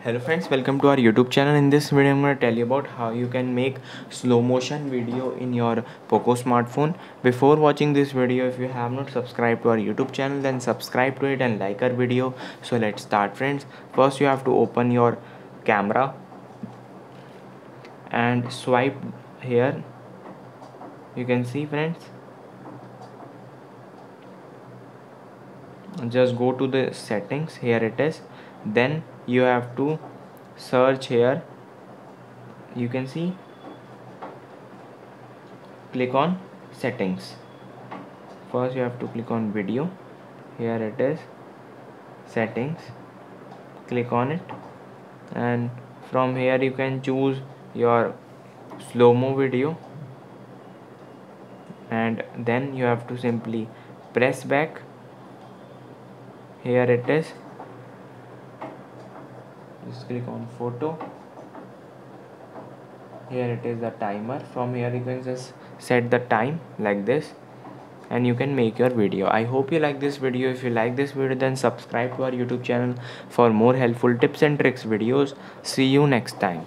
Hello friends, welcome to our YouTube channel. In this video I'm going to tell you about how you can make slow motion video in your POCO smartphone. Before watching this video, if you have not subscribed to our YouTube channel, then subscribe to it and like our video. So let's start friends. First you have to open your camera and swipe here. You can see friends, just go to the settings, here it is. Then you have to search here, you can see, click on settings. First you have to click on video, here it is, settings, click on it, and from here you can choose your slow-mo video, and then you have to simply press back. Here it is, just click on photo. Here it is the timer. From here you can just set the time like this and you can make your video. I hope you like this video. If you like this video, then subscribe to our YouTube channel for more helpful tips and tricks videos. See you next time.